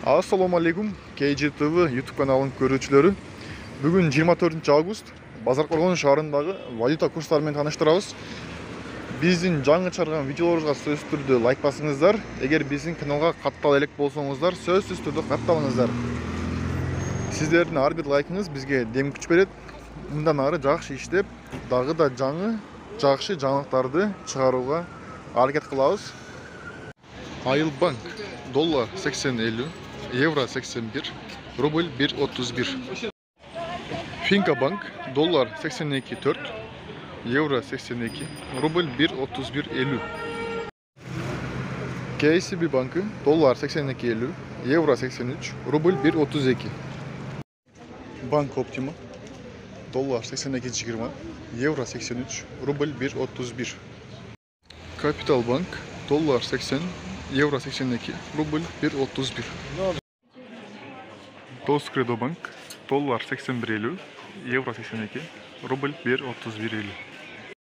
Assalamu alaikum, KGTV YouTube kanalının görүүчүлөрү. Бүгүн 24 август Базаркоргон шаарындагы валюта курстары менен таныштырабыз. Биздин жаңы чыгарган видеолорубузга сөзсүз түрдө лайк басыңыздар. Эгер биздин каналга каттала элек болсоңуздар, сөзсүз түрдө катталыңыздар. Сиздердин ар бир лайкыңыз бизге дем күч берет. Мындан ары жакшы иштеп, дагы да жаңы жакшы жаңылыктарды чыгарууга аракет кылабыз. Айыл банк доллар 80.50, евро 81, рубль 1.31. Finka bank dollar 82.4, евро 82, рубль 1.31.50. KCB bankı dollar 82.50, евро 83, рубль 1.32. Bank Optima dollar 82.20, евро 83, рубль 1.31. Capital Bank dollar 80, евро 82, рубль 1.31. Doskredo Bank dollar 81.50, евро 82, рубль 1.31.50.